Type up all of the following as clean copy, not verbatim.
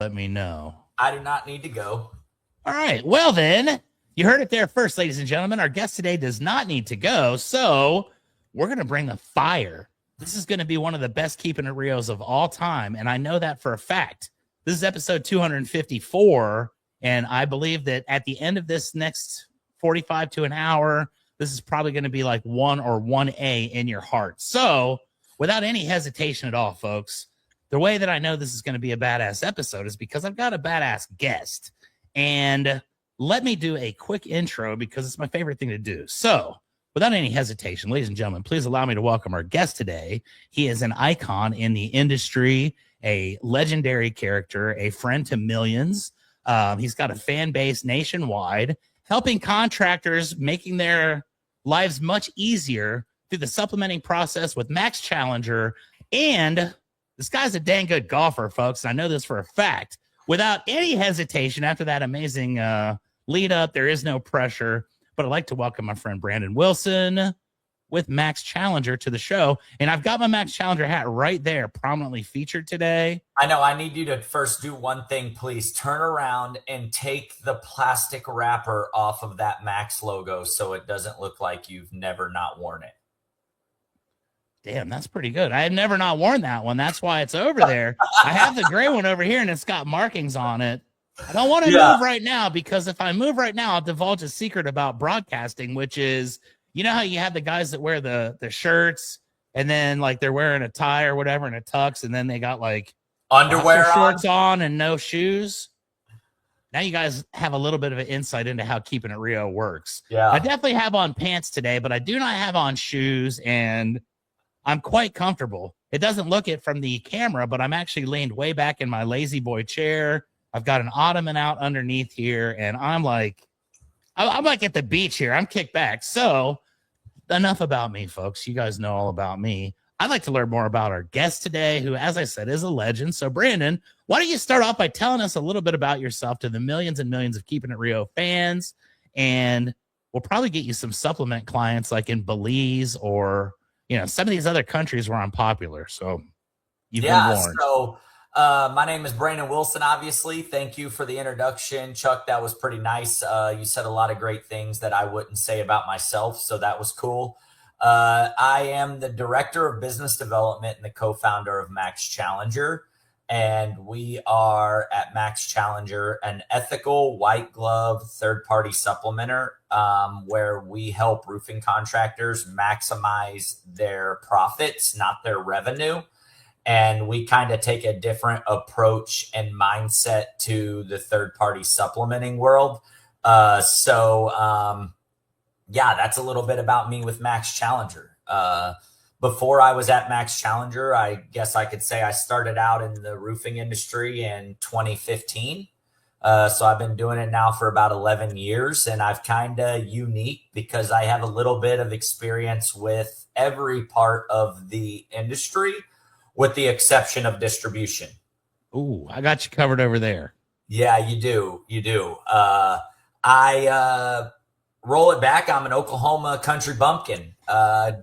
Let me know. I do not need to go. All right. Well, then, you heard it there first, ladies and gentlemen. Our guest today does not need to go. So we're going to bring the fire. This is going to be one of the best Keeping It Rios of all time. And I know that for a fact. This is episode 254. And I believe that at the end of this next 45 to an hour, this is probably going to be like 1 or 1A in your heart. So without any hesitation at all, folks, the way that I know this is going to be a badass episode is because I've got a badass guest. And let me do a quick intro because it's my favorite thing to do. So without any hesitation, ladies and gentlemen, please allow me to welcome our guest today. He is an icon in the industry, a legendary character, a friend to millions. He's got a fan base nationwide, helping contractors, making their lives much easier through the supplementing process with Maxx Challenger. And this guy's a dang good golfer, folks. I know this for a fact. Without any hesitation, after that amazing lead up, there is no pressure. But I'd like to welcome my friend Brandon Wilson with Maxx Challenger to the show. And I've got my Maxx Challenger hat right there, prominently featured today. I know. I need you to first do one thing, please. Turn around and take the plastic wrapper off of that Maxx logo so it doesn't look like you've never not worn it. Damn, that's pretty good. I have never not worn that one. That's why it's over there. I have the gray one over here, and it's got markings on it. I don't want to move right now because if I move right now, I'll divulge a secret about broadcasting, which is, you know how you have the guys that wear the shirts and then like they're wearing a tie or whatever and a tux, and then they got like underwear shorts on and no shoes. Now you guys have a little bit of an insight into how Keeping It Rio works. Yeah. I definitely have on pants today, but I do not have on shoes, and I'm quite comfortable. It doesn't look it from the camera, but I'm actually leaned way back in my lazy boy chair. I've got an ottoman out underneath here, and I'm like at the beach here. I'm kicked back. So enough about me, folks. You guys know all about me. I'd like to learn more about our guest today, who, as I said, is a legend. So, Brandon, why don't you start off by telling us a little bit about yourself to the millions and millions of Keeping It Rio fans, and we'll probably get you some supplement clients like in Belize or some of these other countries where I'm popular. So you've been warned. So my name is Brandon Wilson, obviously. Thank you for the introduction, Chuck. That was pretty nice. You said a lot of great things that I wouldn't say about myself, so that was cool. I am the Director of Business Development and the co-founder of Maxx Challenger. And we are at Maxx Challenger, an ethical white glove third-party supplementer where we help roofing contractors maximize their profits, not their revenue. And we kind of take a different approach and mindset to the third-party supplementing world. That's a little bit about me with Maxx Challenger. Before I was at Maxx Challenger, I guess I could say I started out in the roofing industry in 2015. So I've been doing it now for about 11 years, and I've kind of unique because I have a little bit of experience with every part of the industry with the exception of distribution. Ooh, I got you covered over there. Yeah, you do. You do. I roll it back. I'm an Oklahoma country bumpkin.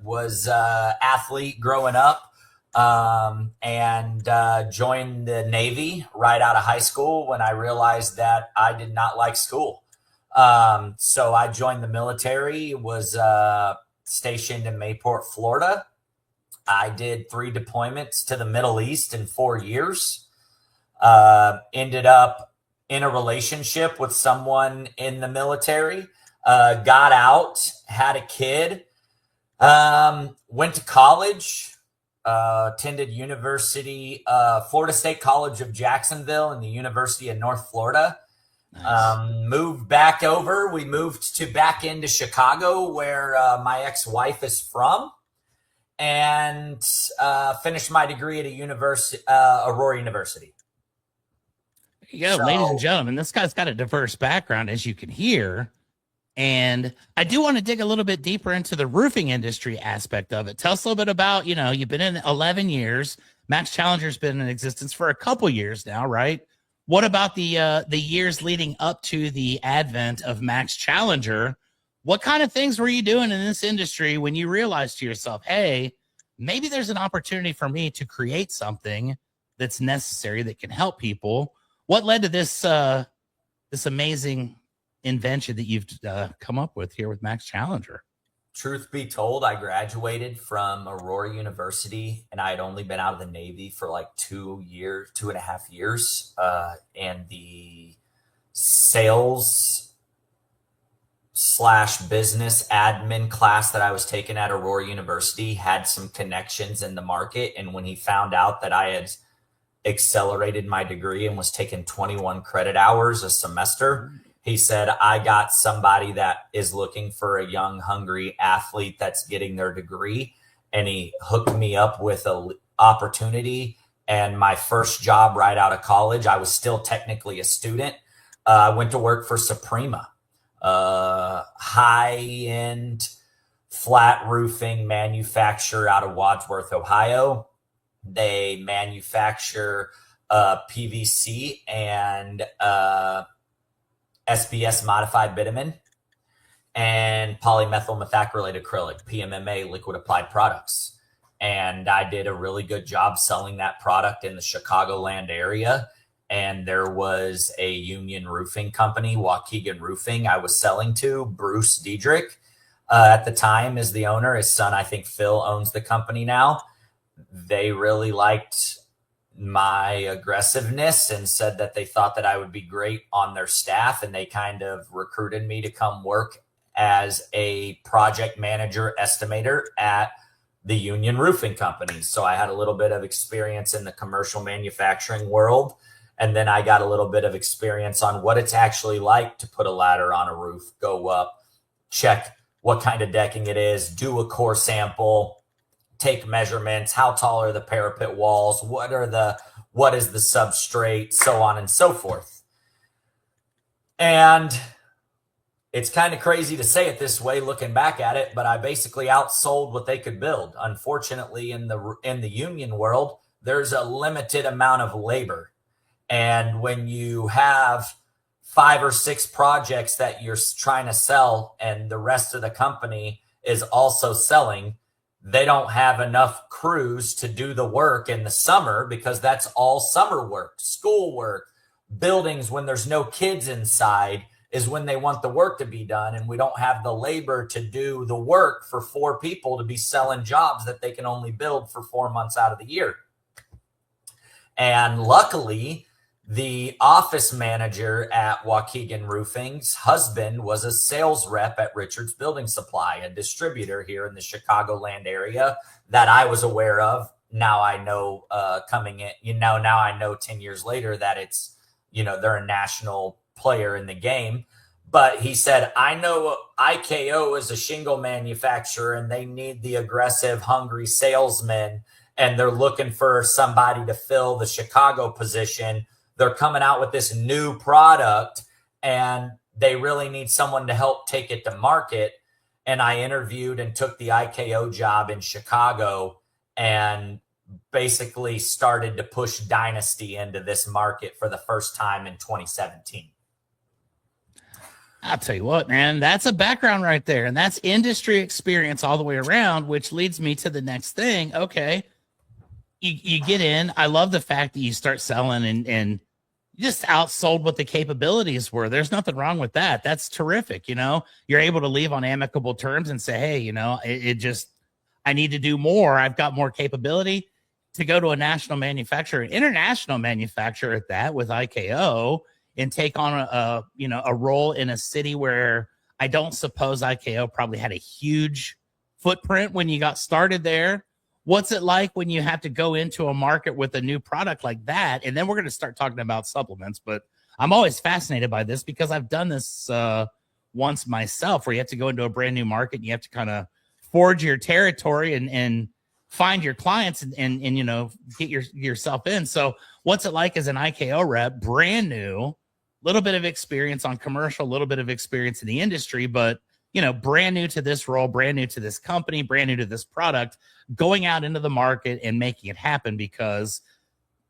Was athlete growing up and joined the Navy right out of high school when I realized that I did not like school. So I joined the military, was stationed in Mayport, Florida. I did 3 deployments to the Middle East in 4 years. Ended up in a relationship with someone in the military. Got out, had a kid, went to college, attended University, Florida State College of Jacksonville and the University of North Florida. Nice. Moved back over. We moved back into Chicago where my ex-wife is from, and finished my degree at Aurora University. There you go, ladies and gentlemen. This guy's got a diverse background, as you can hear. And I do want to dig a little bit deeper into the roofing industry aspect of it. Tell us a little bit about, you've been in 11 years. Maxx Challenger's been in existence for a couple years now, right? What about the years leading up to the advent of Maxx Challenger? What kind of things were you doing in this industry when you realized to yourself, hey, maybe there's an opportunity for me to create something that's necessary that can help people? what led to this this amazing invention that you've come up with here with Maxx Challenger? Truth be told, I graduated from Aurora University and I had only been out of the Navy for like 2.5 years. And the sales / business admin class that I was taking at Aurora University had some connections in the market. And when he found out that I had accelerated my degree and was taking 21 credit hours a semester, he said, I got somebody that is looking for a young, hungry athlete that's getting their degree. And he hooked me up with an opportunity. And my first job right out of college, I was still technically a student. I went to work for Suprema, high-end flat roofing manufacturer out of Wadsworth, Ohio. They manufacture PVC and SBS modified bitumen and polymethyl methacrylate acrylic, PMMA, liquid applied products. And I did a really good job selling that product in the Chicagoland area. And there was a union roofing company, Waukegan Roofing, I was selling to. Bruce Diedrich at the time is the owner. His son, I think Phil, owns the company now. They really liked my aggressiveness and said that they thought that I would be great on their staff. And they kind of recruited me to come work as a project manager estimator at the union roofing company. So I had a little bit of experience in the commercial manufacturing world. And then I got a little bit of experience on what it's actually like to put a ladder on a roof, go up, check what kind of decking it is, do a core sample, take measurements, how tall are the parapet walls, what is the substrate, so on and so forth. And it's kind of crazy to say it this way looking back at it, but I basically outsold what they could build. Unfortunately, in the union world, there's a limited amount of labor. And when you have 5 or 6 projects that you're trying to sell and the rest of the company is also selling, they don't have enough crews to do the work in the summer because that's all summer work, school work, buildings when there's no kids inside is when they want the work to be done. And we don't have the labor to do the work for 4 people to be selling jobs that they can only build for 4 months out of the year. And luckily, the office manager at Waukegan Roofing's husband was a sales rep at Richards Building Supply, a distributor here in the Chicagoland area that I was aware of. Now I know now I know 10 years later that it's, they're a national player in the game. But he said, I know IKO is a shingle manufacturer and they need the aggressive, hungry salesman, and they're looking for somebody to fill the Chicago position. They're coming out with this new product and they really need someone to help take it to market. And I interviewed and took the IKO job in Chicago and basically started to push Dynasty into this market for the first time in 2017. I'll tell you what, man, that's a background right there. And that's industry experience all the way around, which leads me to the next thing. Okay. You get in. I love the fact that you start selling and you just outsold what the capabilities were. There's nothing wrong with that. That's terrific. You're able to leave on amicable terms and say, hey, I need to do more. I've got more capability to go to a national manufacturer, an international manufacturer at that with IKO, and take on a role in a city where I don't suppose IKO probably had a huge footprint when you got started there. What's it like when you have to go into a market with a new product like that? And then we're going to start talking about supplements, but I'm always fascinated by this because I've done this once myself, where you have to go into a brand new market and you have to kind of forge your territory and find your clients and get yourself in. So what's it like as an IKO rep, brand new, little bit of experience on commercial, a little bit of experience in the industry, but brand new to this role, brand new to this company, brand new to this product, going out into the market and making it happen? Because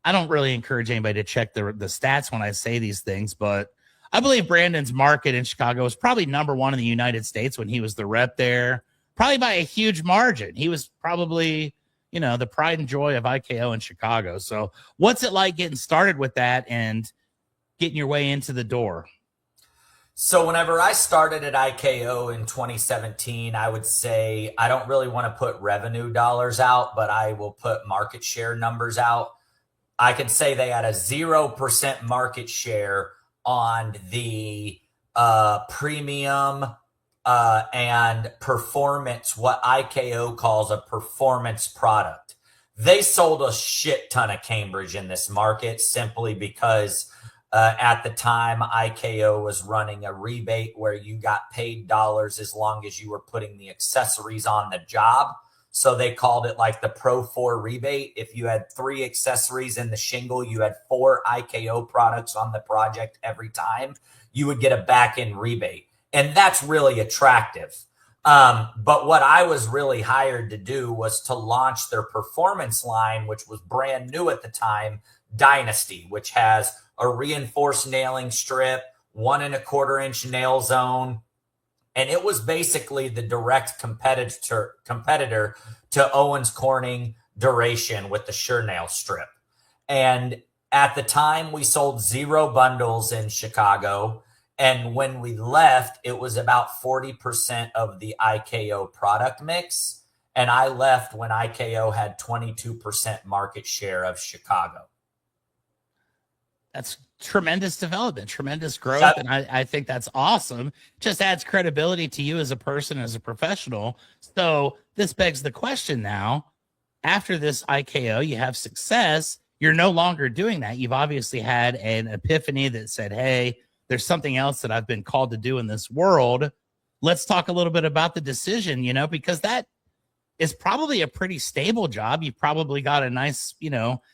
I don't really encourage anybody to check the stats when I say these things, but I believe Brandon's market in Chicago was probably number 1 in the United States when he was the rep there, probably by a huge margin. He was probably, the pride and joy of IKO in Chicago. So what's it like getting started with that? And getting your way into the door? So whenever I started at IKO in 2017, I would say I don't really want to put revenue dollars out, but I will put market share numbers out. I could say they had a 0% market share on the premium and performance, what IKO calls a performance product. They sold a shit ton of Cambridge in this market simply because at the time IKO was running a rebate where you got paid dollars as long as you were putting the accessories on the job. So they called it like the Pro 4 rebate. If you had 3 accessories in the shingle, you had 4 IKO products on the project every time, you would get a back-end rebate. And that's really attractive. But what I was really hired to do was to launch their performance line, which was brand new at the time, Dynasty, which has a reinforced nailing strip, 1 1/4 inch nail zone. And it was basically the direct competitor to Owens Corning Duration with the Sure Nail strip. And at the time, we sold 0 bundles in Chicago. And when we left, it was about 40% of the IKO product mix. And I left when IKO had 22% market share of Chicago. That's tremendous development, tremendous growth. And I think that's awesome. Just adds credibility to you as a person, as a professional. So this begs the question now, after this IKO, you have success. You're no longer doing that. You've obviously had an epiphany that said, hey, there's something else that I've been called to do in this world. Let's talk a little bit about the decision, because that is probably a pretty stable job. You've probably got a nice,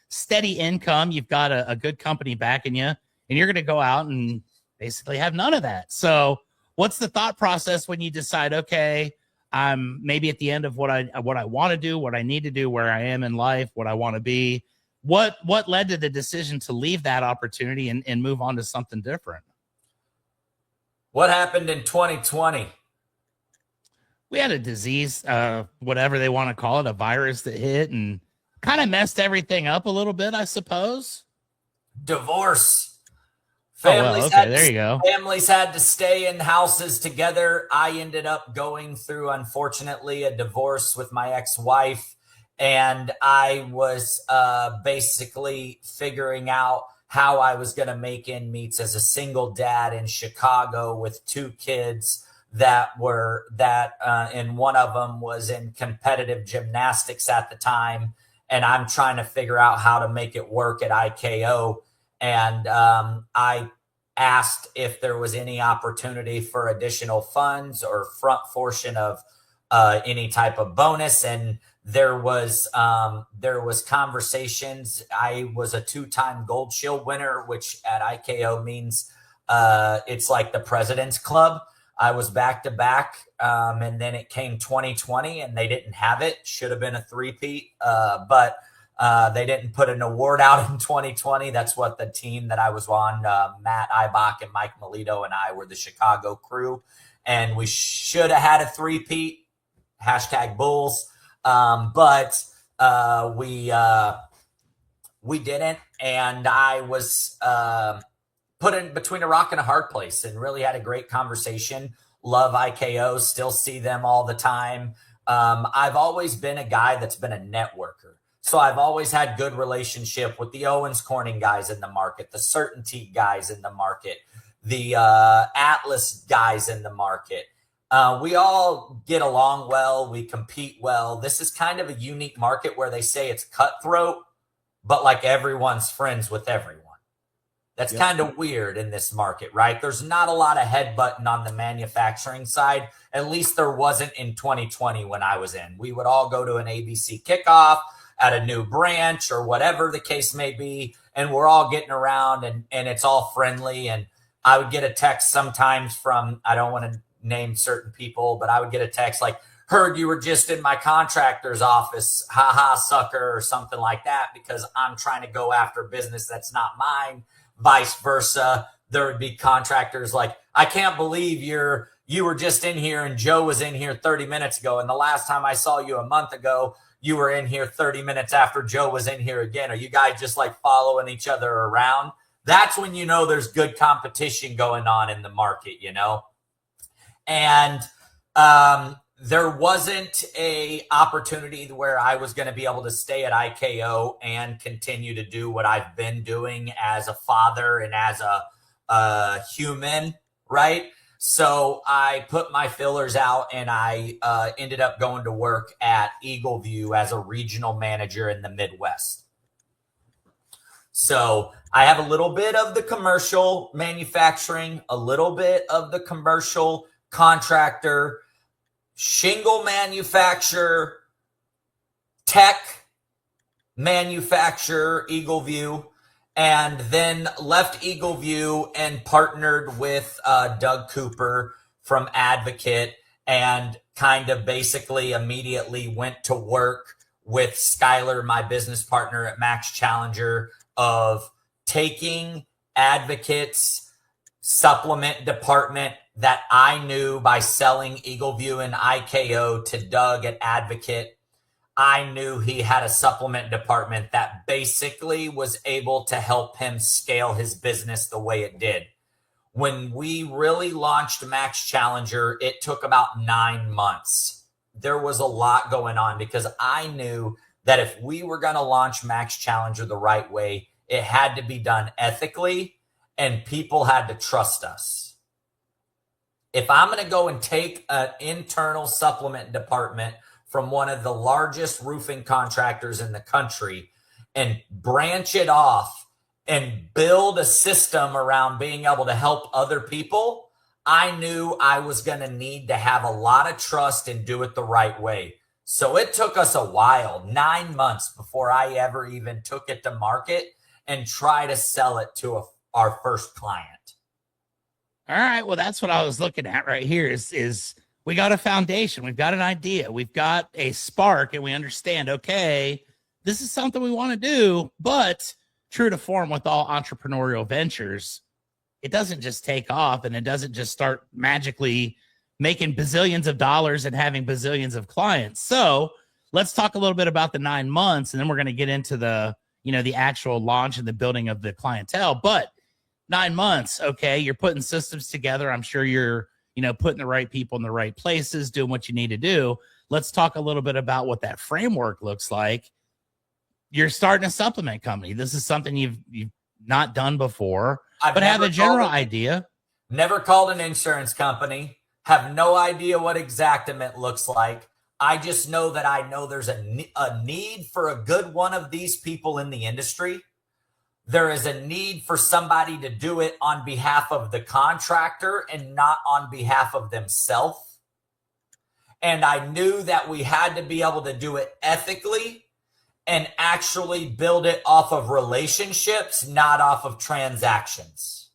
steady income. You've got a good company backing you, and you're going to go out and basically have none of that. So what's the thought process when you decide, okay, I'm maybe at the end of what I want to do, what I need to do, where I am in life, what I want to be? What led to the decision to leave that opportunity and move on to something different? What happened in 2020? We had a disease, whatever they want to call it, a virus that hit and kind of messed everything up a little bit, I suppose. Divorce. Families there you go. Families had to stay in houses together. I ended up going through, unfortunately, a divorce with my ex-wife, and I was basically figuring out how I was going to make ends meet as a single dad in Chicago with 2 kids and one of them was in competitive gymnastics at the time. And I'm trying to figure out how to make it work at IKO. And I asked if there was any opportunity for additional funds or front portion of any type of bonus. And there was conversations. I was a 2-time Gold Shield winner, which at IKO means it's like the President's Club. I was back-to-back, and then it came 2020, and they didn't have it. Should have been a 3-peat, but they didn't put an award out in 2020. That's what the team that I was on, Matt Ibach and Mike Melito and I were the Chicago crew, and we should have had a 3-peat, #Bulls, but we didn't, and I was put in between a rock and a hard place and really had a great conversation. Love IKO, still see them all the time. I've always been a guy that's been a networker. So I've always had good relationship with the Owens Corning guys in the market, the Certainty guys in the market, the Atlas guys in the market. We all get along well. We compete well. This is kind of a unique market where they say it's cutthroat, but like everyone's friends with everyone. That's kind of weird in this market, right? There's not a lot of headbutting on the manufacturing side. At least there wasn't in 2020 when I was in. We would all go to an ABC kickoff at a new branch or whatever the case may be, and we're all getting around and it's all friendly. And I would get a text sometimes from, I don't want to name certain people, but I would get a text like, heard you were just in my contractor's office, haha, sucker, or something like that, because I'm trying to go after business that's not mine. Vice versa, there would be contractors like, I can't believe you were just in here and Joe was in here 30 minutes ago. And the last time I saw you a month ago, you were in here 30 minutes after Joe was in here again. Are you guys just like following each other around? That's when you know there's good competition going on in the market, And there wasn't a opportunity where I was going to be able to stay at IKO and continue to do what I've been doing as a father and as a human, right? So I put my fillers out and I ended up going to work at Eagle View as a regional manager in the Midwest. So I have a little bit of the commercial manufacturing, a little bit of the commercial contractor, shingle manufacturer, tech manufacturer, Eagle View, and then left Eagle View and partnered with Doug Cooper from Advocate and kind of basically immediately went to work with Skylar, my business partner at Maxx Challenger, of taking Advocate's supplement department that I knew by selling Eagle View and IKO to Doug at Advocate. I knew he had a supplement department that basically was able to help him scale his business the way it did. When we really launched Maxx Challenger, it took about 9 months. There was a lot going on because I knew that if we were going to launch Maxx Challenger the right way, it had to be done ethically and people had to trust us. If I'm going to go and take an internal supplement department from one of the largest roofing contractors in the country and branch it off and build a system around being able to help other people, I knew I was going to need to have a lot of trust and do it the right way. So it took us a while, 9 months before I ever even took it to market and try to sell it to our first client. All right. Well, that's what I was looking at right here is we got a foundation. We've got an idea. We've got a spark and we understand, okay, this is something we want to do, but true to form with all entrepreneurial ventures, it doesn't just take off and it doesn't just start magically making bazillions of dollars and having bazillions of clients. So let's talk a little bit about the 9 months and then we're going to get into the actual launch and the building of the clientele. But 9 months, okay, you're putting systems together. I'm sure you're, putting the right people in the right places, doing what you need to do. Let's talk a little bit about what that framework looks like. You're starting a supplement company. This is something you've not done before, but have a general idea. Never called an insurance company. Have no idea what Exactament looks like. I just know that I know there's a need for a good one of these people in the industry. There is a need for somebody to do it on behalf of the contractor and not on behalf of themselves. And I knew that we had to be able to do it ethically and actually build it off of relationships, not off of transactions.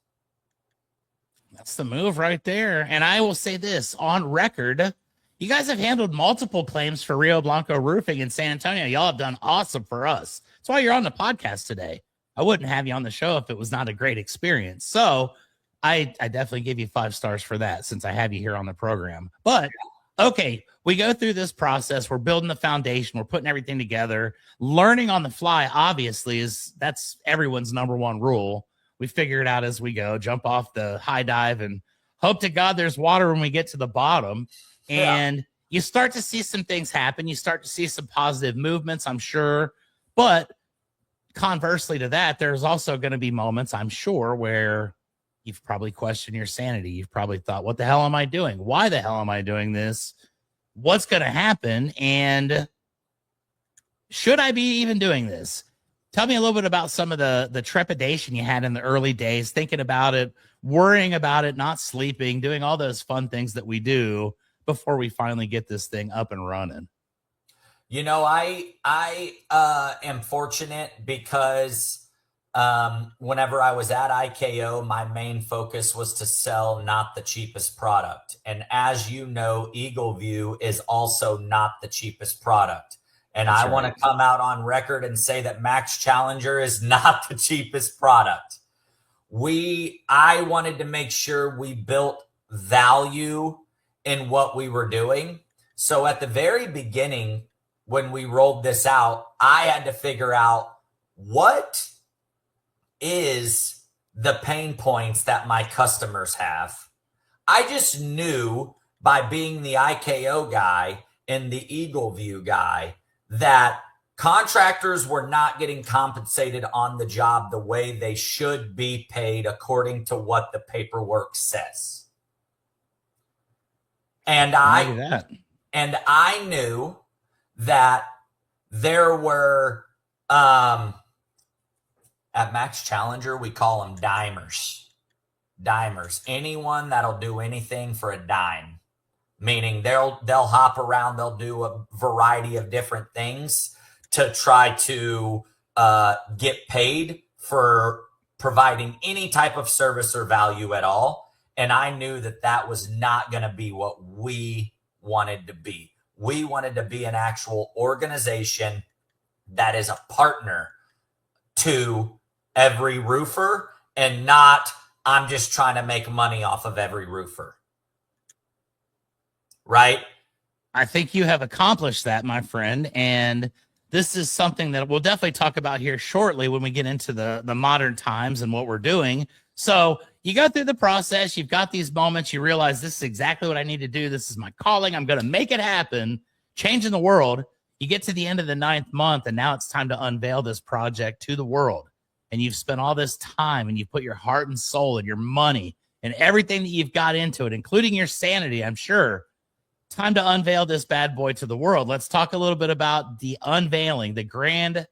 That's the move right there. And I will say this on record, you guys have handled multiple claims for Rio Blanco Roofing in San Antonio. Y'all have done awesome for us. That's why you're on the podcast today. I wouldn't have you on the show if it was not a great experience. So I definitely give you 5 stars for that since I have you here on the program. But okay, we go through this process. We're building the foundation. We're putting everything together. Learning on the fly, obviously, that's everyone's number one rule. We figure it out as we go, jump off the high dive and hope to God there's water when we get to the bottom. And you start to see some things happen. You start to see some positive movements, I'm sure. But conversely to that, there's also going to be moments, I'm sure, where you've probably questioned your sanity. You've probably thought, what the hell am I doing? Why the hell am I doing this? What's going to happen? And should I be even doing this? Tell me a little bit about some of the trepidation you had in the early days, thinking about it, worrying about it, not sleeping, doing all those fun things that we do before we finally get this thing up and running. I am fortunate because whenever I was at IKO, my main focus was to sell not the cheapest product. And as you know, Eagle View is also not the cheapest product. And I want to come out on record and say that Maxx Challenger is not the cheapest product. I wanted to make sure we built value in what we were doing. So at the very beginning, when we rolled this out, I had to figure out what is the pain points that my customers have. I just knew by being the IKO guy and the Eagle View guy that contractors were not getting compensated on the job the way they should be paid according to what the paperwork says. And Look at that. I knew that there were at Maxx Challenger, we call them dimers. Dimers. Anyone that'll do anything for a dime. Meaning they'll hop around, they'll do a variety of different things to try to get paid for providing any type of service or value at all. And I knew that that was not going to be what we wanted to be. We wanted to be an actual organization that is a partner to every roofer and not, I'm just trying to make money off of every roofer. Right? I think you have accomplished that, my friend. And this is something that we'll definitely talk about here shortly when we get into the modern times and what we're doing. So you go through the process, you've got these moments, you realize this is exactly what I need to do. This is my calling. I'm going to make it happen, changing the world. You get to the end of the 9th month, and now it's time to unveil this project to the world. And you've spent all this time, and you've put your heart and soul and your money and everything that you've got into it, including your sanity, I'm sure. Time to unveil this bad boy to the world. Let's talk a little bit about the unveiling, the grand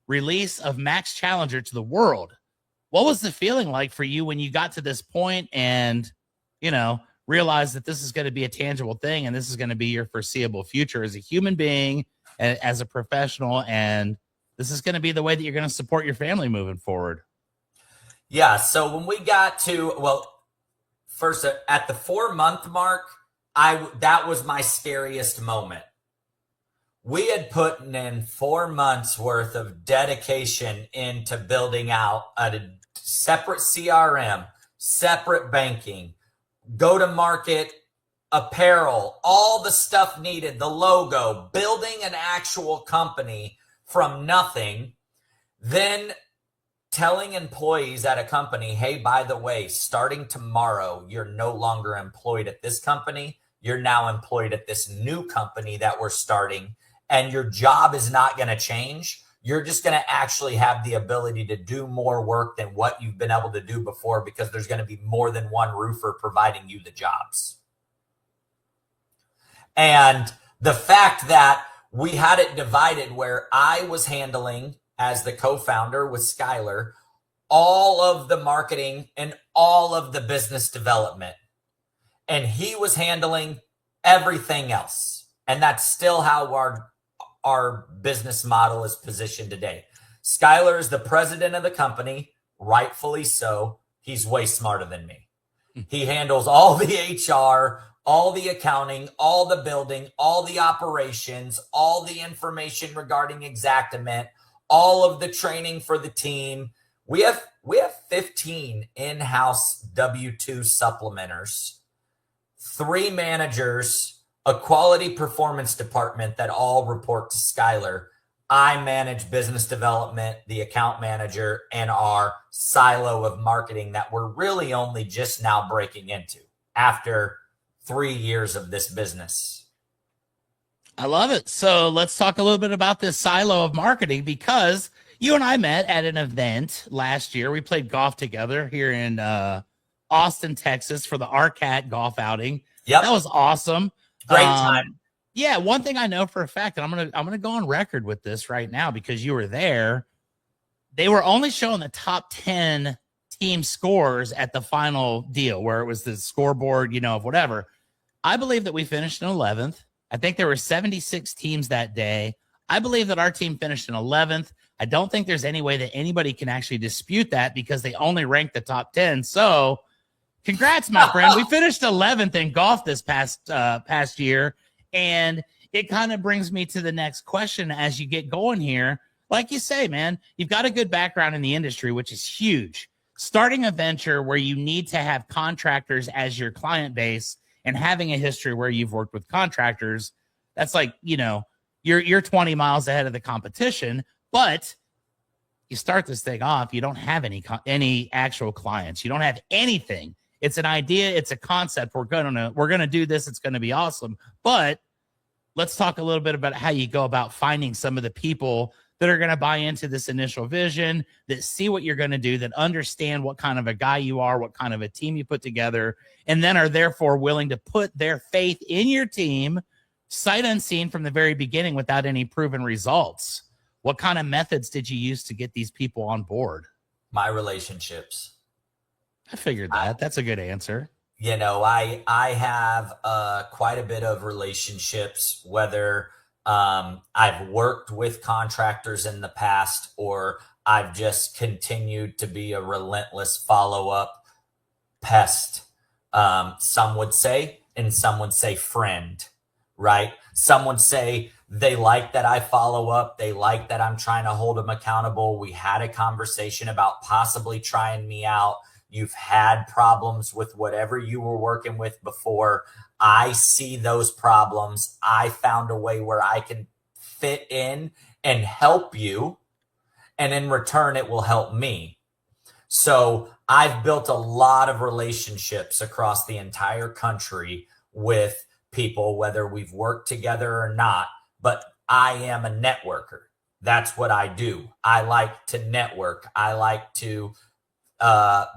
release of Maxx Challenger to the world. What was the feeling like for you when you got to this point and, you know, realized that this is going to be a tangible thing and this is going to be your foreseeable future as a human being, as a professional, and this is going to be the way that you're going to support your family moving forward? Yeah. So when we got to, well, first at the 4-month mark, that was my scariest moment. We had put in 4 months worth of dedication into building out a separate CRM, separate banking, go to market apparel, all the stuff needed, the logo, building an actual company from nothing, then telling employees at a company, hey, by the way, starting tomorrow, you're no longer employed at this company. You're now employed at this new company that we're starting, and your job is not going to change. You're just going to actually have the ability to do more work than what you've been able to do before because there's going to be more than one roofer providing you the jobs. And the fact that we had it divided where I was handling, as the co-founder with Skylar, all of the marketing and all of the business development, and he was handling everything else. And that's still how our business model is positioned today. Skylar is the president of the company, rightfully so. He's way smarter than me. He handles all the HR, all the accounting, all the building, all the operations, all the information regarding Xactament, all of the training for the team. We have 15 in-house W-2 supplementers, 3 managers, a quality performance department that all report to Skylar. I manage business development, the account manager, and our silo of marketing that we're really only just now breaking into after 3 years of this business. I love it. So let's talk a little bit about this silo of marketing, because you and I met at an event last year. We played golf together here in Austin, Texas for the RCAT golf outing. Yep. That was awesome. Great time. Yeah, one thing I know for a fact, and I'm gonna go on record with this right now because you were there. They were only showing the top 10 team scores at the final deal, where it was the scoreboard, you know, of whatever. I believe that we finished in 11th. I think there were 76 teams that day. I believe that our team finished in 11th. I don't think there's any way that anybody can actually dispute that because they only ranked the top 10. So congrats, my friend. We finished 11th in golf this past year. And it kind of brings me to the next question as you get going here. Like you say, man, you've got a good background in the industry, which is huge. Starting a venture where you need to have contractors as your client base and having a history where you've worked with contractors, that's like, you know, you're 20 miles ahead of the competition. But you start this thing off, you don't have any actual clients. You don't have anything. It's an idea. It's a concept. We're gonna do this. It's gonna be awesome. But let's talk a little bit about how you go about finding some of the people that are going to buy into this initial vision, that see what you're going to do, that understand what kind of a guy you are, what kind of a team you put together, and then are therefore willing to put their faith in your team, sight unseen from the very beginning without any proven results. What kind of methods did you use to get these people on board? My relationships. I figured that. That's a good answer. You know, I have quite a bit of relationships, whether I've worked with contractors in the past or I've just continued to be a relentless follow-up pest. Some would say, and some would say friend, right? Some would say they like that I follow up. They like that I'm trying to hold them accountable. We had a conversation about possibly trying me out. You've had problems with whatever you were working with before. I see those problems. I found a way where I can fit in and help you. And in return, it will help me. So I've built a lot of relationships across the entire country with people, whether we've worked together or not. But I am a networker. That's what I do. I like to network. I like to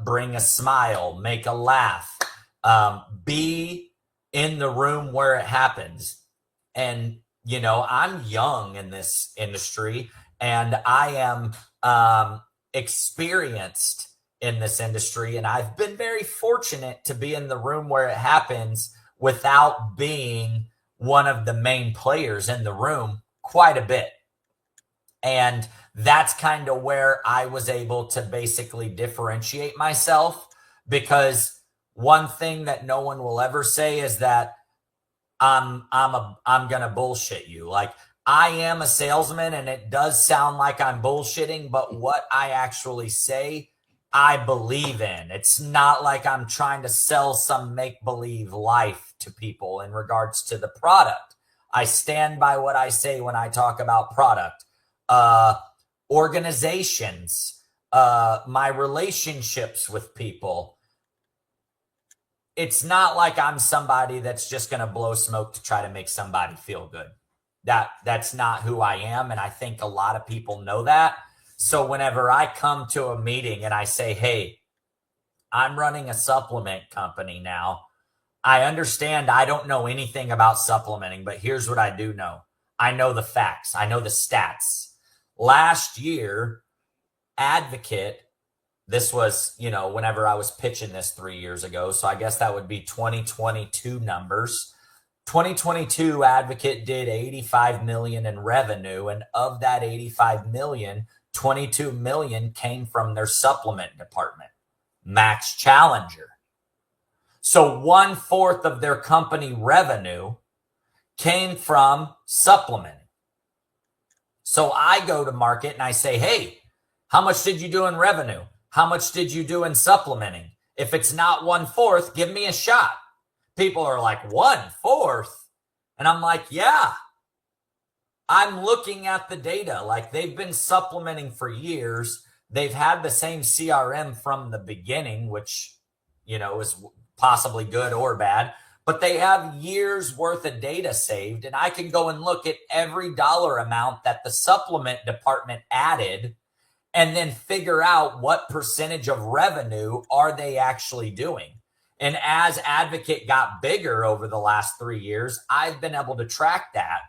bring a smile, make a laugh, be in the room where it happens. And, you know, I'm young in this industry and I am experienced in this industry. And I've been very fortunate to be in the room where it happens without being one of the main players in the room quite a bit. And that's kind of where I was able to basically differentiate myself, because one thing that no one will ever say is that I'm going to bullshit you. Like, I am a salesman and it does sound like I'm bullshitting, but what I actually say, I believe in. It's not like I'm trying to sell some make-believe life to people in regards to the product. I stand by what I say when I talk about product. Organizations, my relationships with people. It's not like I'm somebody that's just going to blow smoke to try to make somebody feel good. That's not who I am. And I think a lot of people know that. So whenever I come to a meeting and I say, hey, I'm running a supplement company now, I understand I don't know anything about supplementing, but here's what I do know. I know the facts. I know the stats. Last year, Advocate, this was, you know, whenever I was pitching this 3 years ago. So I guess that would be 2022 numbers. 2022 Advocate did 85 million in revenue. And of that 85 million, 22 million came from their supplement department, Maxx Challenger. So 1/4 of their company revenue came from supplementing. So I go to market and I say, hey, how much did you do in revenue? How much did you do in supplementing? If it's not 1/4, give me a shot. People are like, 1/4? And I'm like, yeah. I'm looking at the data. Like, they've been supplementing for years. They've had the same CRM from the beginning, which, you know, is possibly good or bad. But they have years worth of data saved, and I can go and look at every dollar amount that the supplement department added and then figure out what percentage of revenue are they actually doing. And as Advocate got bigger over the last 3 years, I've been able to track that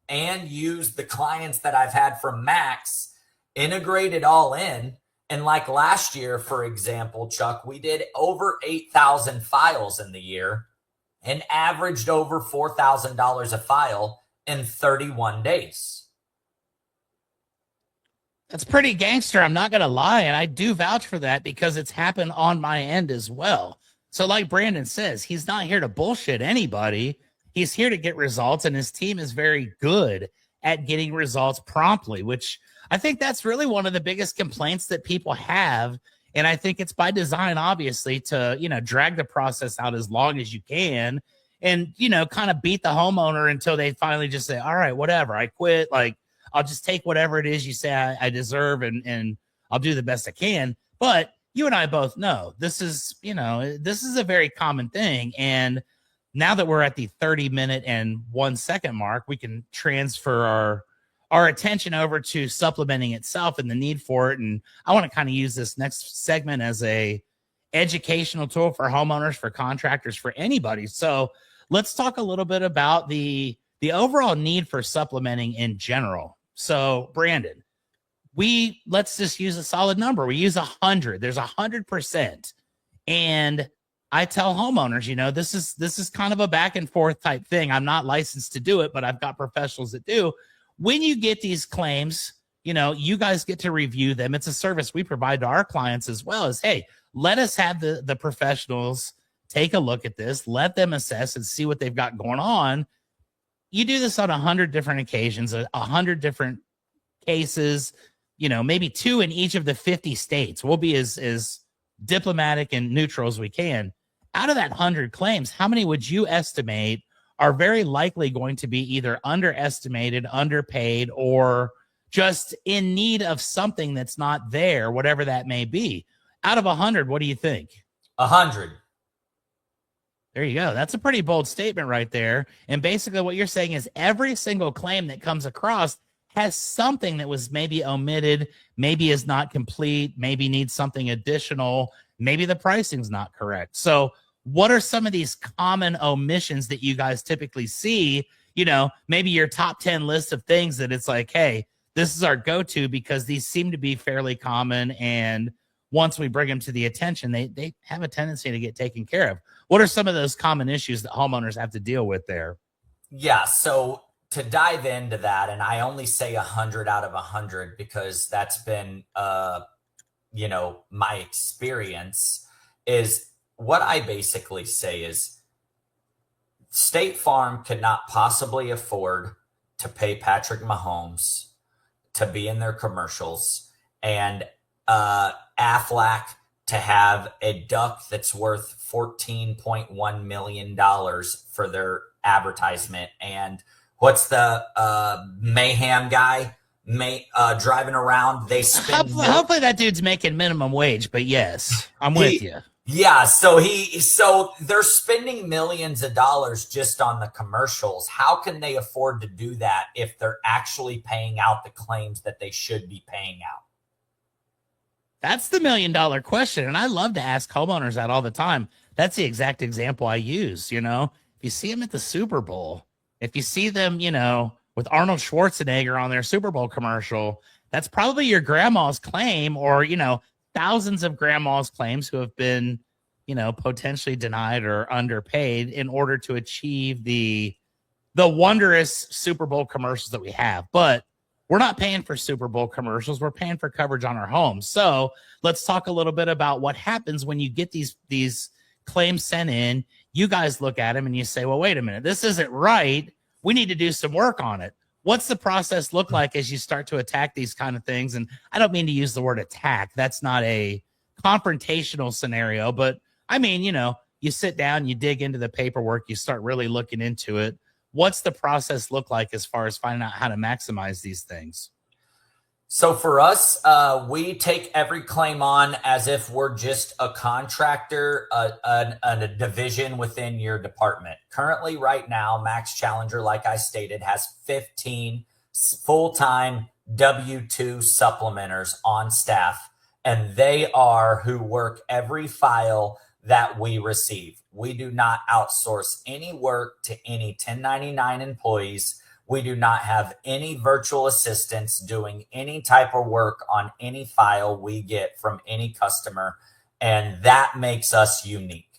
and use the clients that I've had from Maxx, integrate it all in. And like last year, for example, Chuck, we did over 8,000 files in the year and averaged over $4,000 a file in 31 days. That's pretty gangster. I'm not going to lie. And I do vouch for that because it's happened on my end as well. So like Brandon says, he's not here to bullshit anybody. He's here to get results, and his team is very good at getting results promptly, which I think that's really one of the biggest complaints that people have. And I think it's by design, obviously, to, you know, drag the process out as long as you can and, you know, kind of beat the homeowner until they finally just say, all right, whatever, I quit. Like, I'll just take whatever it is you say I deserve, and I'll do the best I can. But you and I both know this is, this is a very common thing. And now that we're at the 30-minute and 1 second mark, we can transfer our attention over to supplementing itself and the need for it. And I want to kind of use this next segment as a educational tool for homeowners, for contractors, for anybody. So let's talk a little bit about the overall need for supplementing in general. So Brandon, let's just use a solid number. We use 100. There's 100%. And I tell homeowners, this is kind of a back and forth type thing. I'm not licensed to do it, but I've got professionals that do. When you get these claims, you guys get to review them. It's a service we provide to our clients as well as, hey, let us have the professionals take a look at this, let them assess and see what they've got going on. You do this on 100 different occasions, 100 different cases, maybe 2 in each of the 50 states. We'll be as diplomatic and neutral as we can. Out of that 100 claims, how many would you estimate are very likely going to be either underestimated, underpaid, or just in need of something that's not there, whatever that may be? Out of 100, what do you think? 100. There you go. That's a pretty bold statement right there. And basically what you're saying is every single claim that comes across has something that was maybe omitted, maybe is not complete, maybe needs something additional, maybe the pricing's not correct. So what are some of these common omissions that you guys typically see? Maybe your top 10 list of things that it's like, hey, this is our go-to because these seem to be fairly common. And once we bring them to the attention, they have a tendency to get taken care of. What are some of those common issues that homeowners have to deal with there? Yeah. So to dive into that, and I only say 100 out of 100 because that's been, my experience, is what I basically say is State Farm could not possibly afford to pay Patrick Mahomes to be in their commercials and Aflac to have a duck that's worth $14.1 million for their advertisement. And what's the Mayhem guy driving around? They spend hopefully that dude's making minimum wage, but yes, I'm with you. Yeah, so they're spending millions of dollars just on the commercials. How can they afford to do that if they're actually paying out the claims that they should be paying out? That's the $1 million question. And I love to ask homeowners that all the time. That's the exact example I use. If you see them at the Super Bowl, if you see them, with Arnold Schwarzenegger on their Super Bowl commercial, that's probably your grandma's claim, or, thousands of grandma's claims who have been, potentially denied or underpaid in order to achieve the wondrous Super Bowl commercials that we have. But we're not paying for Super Bowl commercials. We're paying for coverage on our homes. So let's talk a little bit about what happens when you get these claims sent in. You guys look at them and you say, well, wait a minute, this isn't right. We need to do some work on it. What's the process look like as you start to attack these kind of things? And I don't mean to use the word attack. That's not a confrontational scenario, but I mean, you sit down, you dig into the paperwork, you start really looking into it. What's the process look like as far as finding out how to maximize these things? So for us, we take every claim on as if we're just a contractor, a division within your department. Currently, right now, Maxx Challenger, like I stated, has 15 full-time W-2 supplementers on staff, and they are who work every file that we receive. We do not outsource any work to any 1099 employees. We do not have any virtual assistants doing any type of work on any file we get from any customer, and that makes us unique.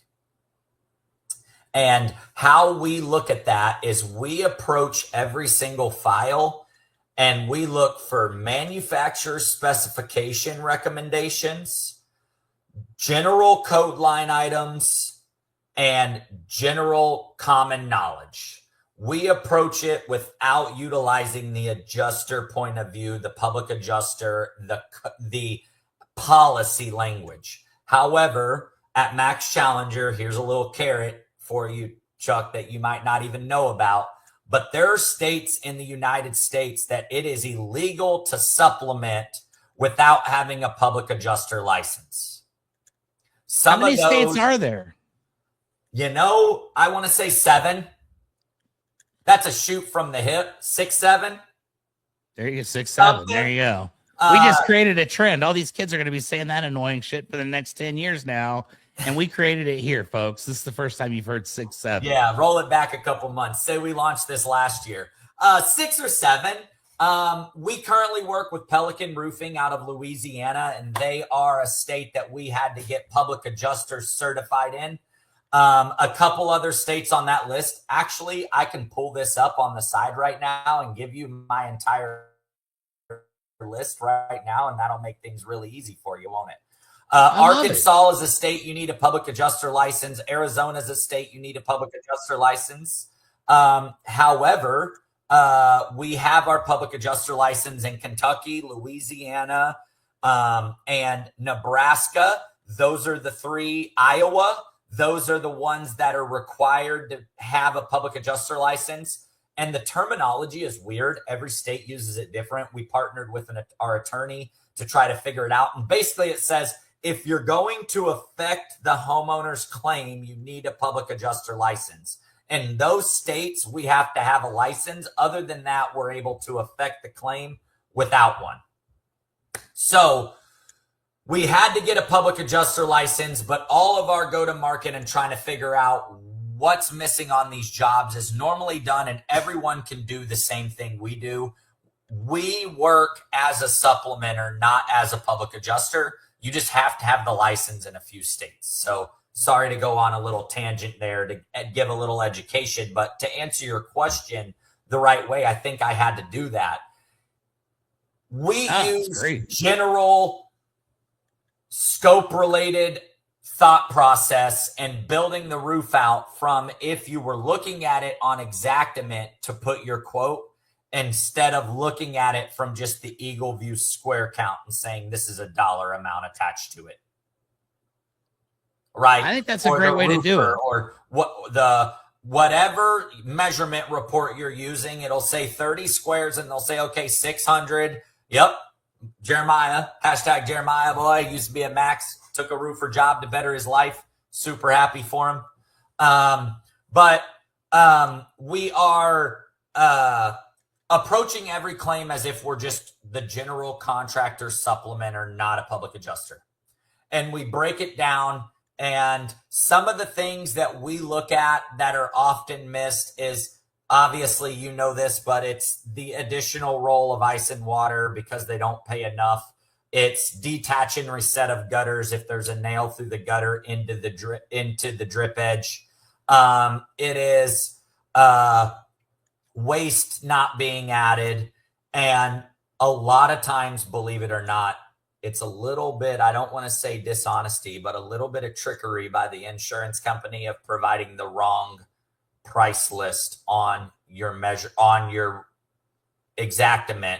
And how we look at that is we approach every single file and we look for manufacturer specification recommendations, general code line items, and general common knowledge. We approach it without utilizing the adjuster point of view, the public adjuster, the policy language. However, at Maxx Challenger, here's a little carrot for you, Chuck, that you might not even know about. but there are states in the United States that it is illegal to supplement without having a public adjuster license. How many states are there? I want to say 7. That's a shoot from the hip. 6, 7. There you go, 6, 7. There you go. We just created a trend. All these kids are going to be saying that annoying shit for the next 10 years now. And we created it here, folks. This is the first time you've heard 6, 7. Yeah, roll it back a couple months. Say we launched this last year. 6 or 7. We currently work with Pelican Roofing out of Louisiana, and they are a state that we had to get public adjusters certified in. A couple other states on that list. Actually, I can pull this up on the side right now and give you my entire list right now, and that'll make things really easy for you, won't it? Arkansas is a state you need a public adjuster license. Arizona is a state you need a public adjuster license. However, we have our public adjuster license in Kentucky, Louisiana, and Nebraska. Those are the 3. Iowa, those are the ones that are required to have a public adjuster license. And the terminology is weird. Every state uses it different. We partnered with our attorney to try to figure it out. And basically it says, if you're going to affect the homeowner's claim, you need a public adjuster license. In those states, we have to have a license. Other than that, we're able to affect the claim without one. So we had to get a public adjuster license, but all of our go-to-market and trying to figure out what's missing on these jobs is normally done, and everyone can do the same thing we do. We work as a supplementer, not as a public adjuster. You just have to have the license in a few states. So sorry to go on a little tangent there to give a little education, but to answer your question the right way, I think I had to do that. We use general scope-related thought process and building the roof out from if you were looking at it on Xactimate to put your quote instead of looking at it from just the Eagle View square count and saying this is a dollar amount attached to it. Right. I think that's a great way to do it. Or whatever measurement report you're using, it'll say 30 squares and they'll say, okay, 600. Yep. Jeremiah, hashtag Jeremiah boy, used to be at Maxx, took a roofer job to better his life. Super happy for him. But we are approaching every claim as if we're just the general contractor supplementer, not a public adjuster. And we break it down. And some of the things that we look at that are often missed is obviously, you know this, but it's the additional role of ice and water because they don't pay enough. It's detach and reset of gutters if there's a nail through the gutter into the drip edge. It is waste not being added. And a lot of times, believe it or not, it's a little bit, I don't want to say dishonesty, but a little bit of trickery by the insurance company of providing the wrong price list on your Xactimate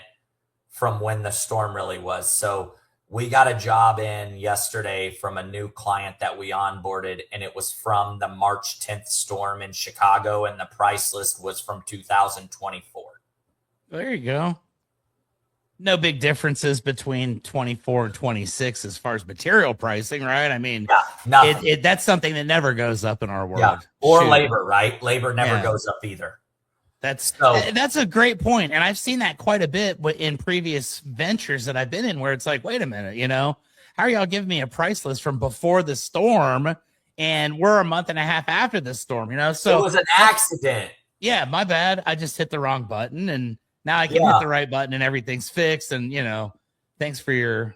from when the storm really was. So we got a job in yesterday from a new client that we onboarded, and it was from the March 10th storm in Chicago, and the price list was from 2024. There you go. No big differences between 24 and 26 as far as material pricing, right? I mean, that's something that never goes up in our world. Yeah. Or labor, right? Labor never goes up either. That's a great point. And I've seen that quite a bit in previous ventures that I've been in where it's like, wait a minute, how are y'all giving me a price list from before the storm and we're a month and a half after the storm, So it was an accident. Yeah, my bad. I just hit the wrong button and now I can hit the right button and everything's fixed. And, thanks for your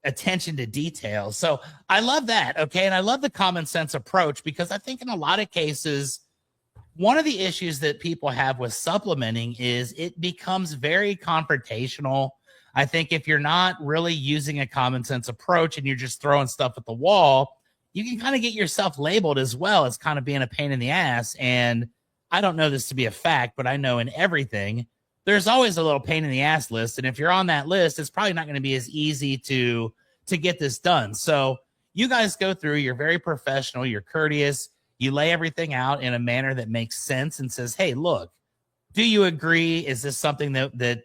attention to detail. So I love that. Okay. And I love the common sense approach because I think in a lot of cases, one of the issues that people have with supplementing is it becomes very confrontational. I think if you're not really using a common sense approach and you're just throwing stuff at the wall, you can kind of get yourself labeled as well as kind of being a pain in the ass. And I don't know this to be a fact, but I know in everything, there's always a little pain in the ass list. And if you're on that list, it's probably not going to be as easy to get this done. So you guys go through, you're very professional, you're courteous, you lay everything out in a manner that makes sense and says, hey, look, Do you agree? Is this something that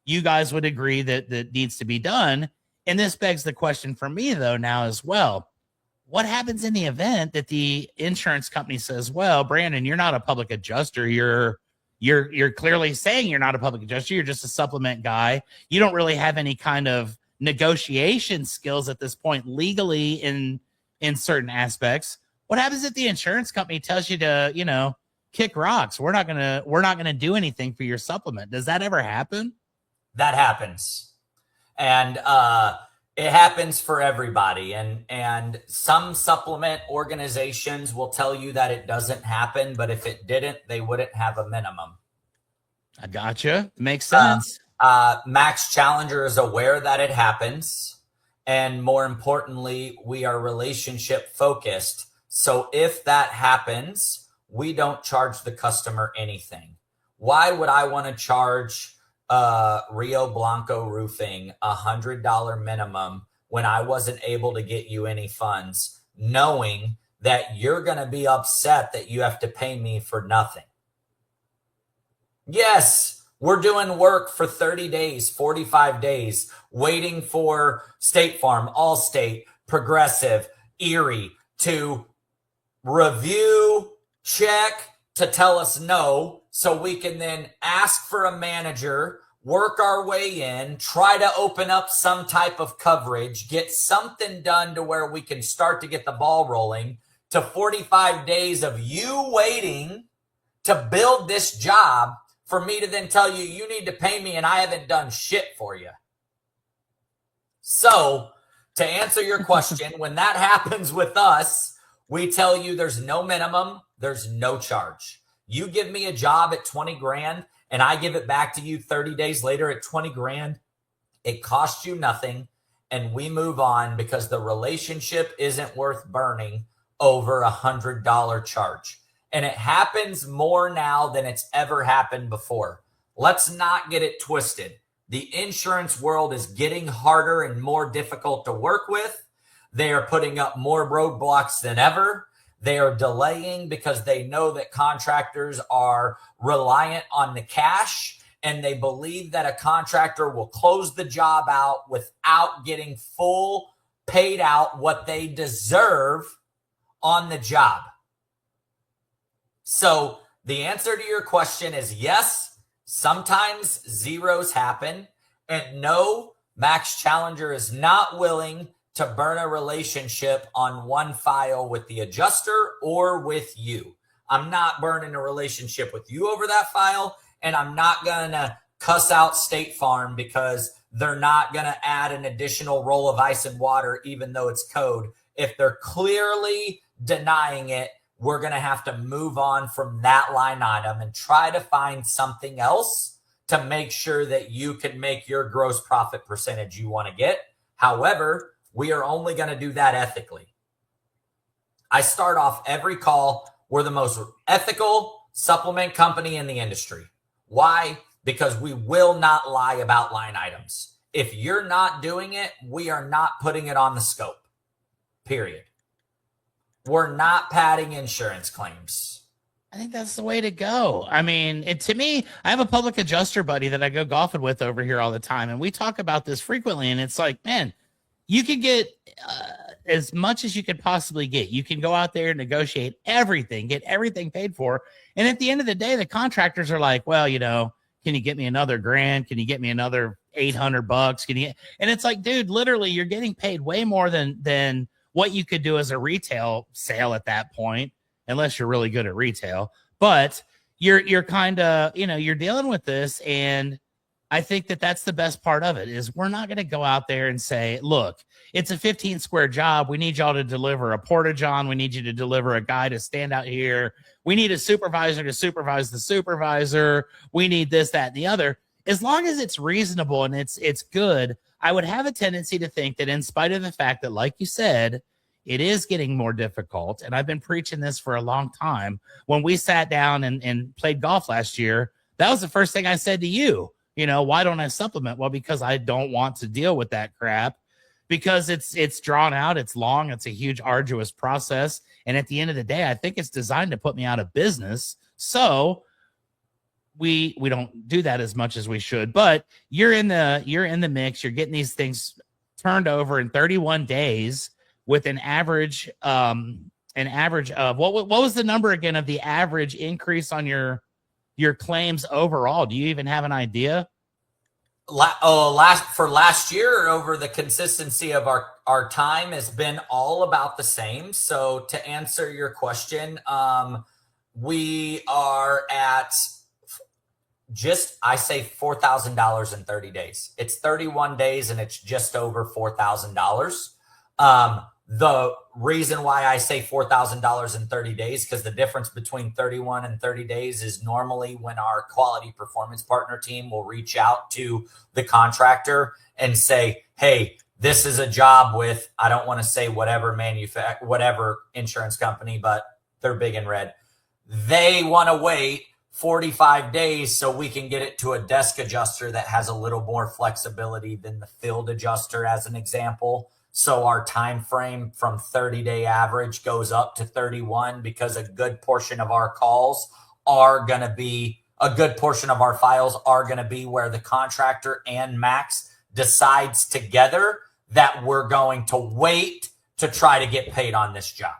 you guys would agree that needs to be done? And this begs the question for me though now as well. What happens in the event that the insurance company says, "Well, Brandon, you're not a public adjuster. You're clearly saying you're not a public adjuster. You're just a supplement guy. You don't really have any kind of negotiation skills at this point legally in certain aspects." What happens if the insurance company tells you to, kick rocks? We're not gonna do anything for your supplement. Does that ever happen? That happens. And it happens for everybody. And some supplement organizations will tell you that it doesn't happen, but if it didn't, they wouldn't have a minimum. I gotcha. Makes sense. Maxx Challenger is aware that it happens. And more importantly, we are relationship focused. So if that happens, we don't charge the customer anything. Why would I want to charge Rio Blanco Roofing $100 minimum when I wasn't able to get you any funds, knowing that you're going to be upset that you have to pay me for nothing? Yes, we're doing work for 30 days, 45 days, waiting for State Farm, Allstate, Progressive, Erie to review, check, to tell us no, so we can then ask for a manager, work our way in, try to open up some type of coverage, get something done to where we can start to get the ball rolling, to 45 days of you waiting to build this job for me to then tell you, you need to pay me and I haven't done shit for you. So to answer your question, when that happens with us, we tell you there's no minimum, there's no charge. You give me a job at 20 grand and I give it back to you 30 days later at 20 grand. It costs you nothing and we move on because the relationship isn't worth burning over $100 charge. And it happens more now than it's ever happened before. Let's not get it twisted. The insurance world is getting harder and more difficult to work with. They are putting up more roadblocks than ever. They are delaying because they know that contractors are reliant on the cash and they believe that a contractor will close the job out without getting full paid out what they deserve on the job. So the answer to your question is yes, sometimes zeros happen. And no, Maxx Challenger is not willing to burn a relationship on one file with the adjuster or with you. I'm not burning a relationship with you over that file, and I'm not going to cuss out State Farm because they're not going to add an additional roll of ice and water, even though it's code. If they're clearly denying it, we're going to have to move on from that line item and try to find something else to make sure that you can make your gross profit percentage you want to get. However, we are only going to do that ethically. I start off every call, we're the most ethical supplement company in the industry. Why? Because we will not lie about line items. If you're not doing it, we are not putting it on the scope. Period. We're not padding insurance claims. I think that's the way to go. I mean, to me, I have a public adjuster buddy that I go golfing with over here all the time, and we talk about this frequently, and it's like, man, you can get as much as you could possibly get. You can go out there and negotiate everything, get everything paid for. And at the end of the day, the contractors are like, well, can you get me another grand? Can you get me another $800? And it's like, dude, literally you're getting paid way more than what you could do as a retail sale at that point, unless you're really good at retail. But you're kind of, you're dealing with this. And I think that's the best part of it is we're not going to go out there and say, look, it's a 15 square job. We need y'all to deliver a porta-john. We need you to deliver a guy to stand out here. We need a supervisor to supervise the supervisor. We need this, that, and the other. As long as it's reasonable and it's good, I would have a tendency to think that in spite of the fact that, like you said, it is getting more difficult. And I've been preaching this for a long time. When we sat down and played golf last year, that was the first thing I said to you. Why don't I supplement? Well, because I don't want to deal with that crap because it's drawn out. It's long. It's a huge, arduous process. And at the end of the day, I think it's designed to put me out of business. So we don't do that as much as we should. But you're in the mix. You're getting these things turned over in 31 days with an average of what was the number again of the average increase on your claims overall? Do you even have an idea? Last year, over the consistency of our time has been all about the same. So to answer your question, we are at I say $4,000 in 30 days. It's 31 days and it's just over $4,000. The reason why I say $4,000 in 30 days, because the difference between 31 and 30 days is normally when our quality performance partner team will reach out to the contractor and say, hey, this is a job with, I don't want to say whatever insurance company, but they're big and red. They want to wait 45 days so we can get it to a desk adjuster that has a little more flexibility than the field adjuster, as an example. So our time frame from 30-day average goes up to 31, because a good portion of our files are going to be where the contractor and Maxx decides together that we're going to wait to try to get paid on this job.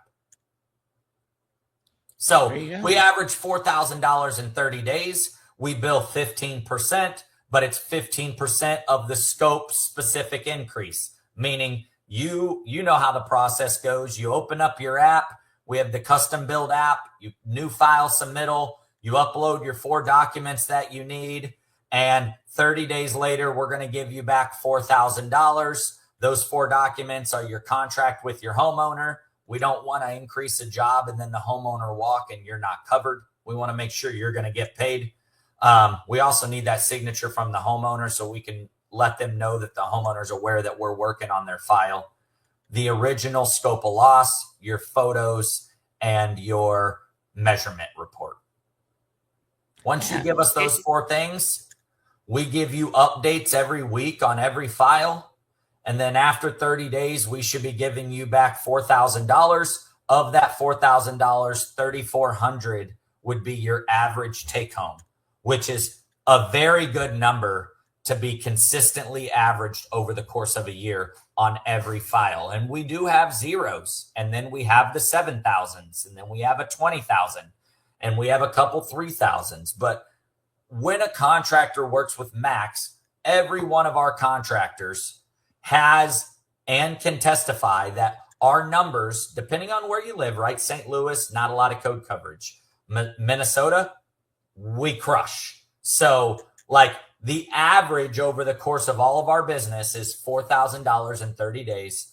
So we average $4,000 in 30 days. We bill 15%, but it's 15% of the scope specific increase, meaning you know how the process goes. You open up your app. We have the custom build app, new file submittal. You upload your 4 documents that you need. And 30 days later, we're going to give you back $4,000. Those 4 documents are your contract with your homeowner. We don't want to increase a job and then the homeowner walk and you're not covered. We want to make sure you're going to get paid. We also need that signature from the homeowner so we can let them know that the homeowner's aware that we're working on their file. The original scope of loss, your photos, and your measurement report. Once you give us those 4 things, we give you updates every week on every file. And then after 30 days, we should be giving you back $4,000. Of that $4,000, $3,400 would be your average take home, which is a very good number to be consistently averaged over the course of a year on every file. And we do have zeros, and then we have the 7,000s, and then we have a 20,000, and we have a couple 3,000s. But when a contractor works with Maxx, every one of our contractors has and can testify that our numbers, depending on where you live, right? St. Louis, not a lot of code coverage. Minnesota, we crush. So like the average over the course of all of our business is $4,000 in 30 days.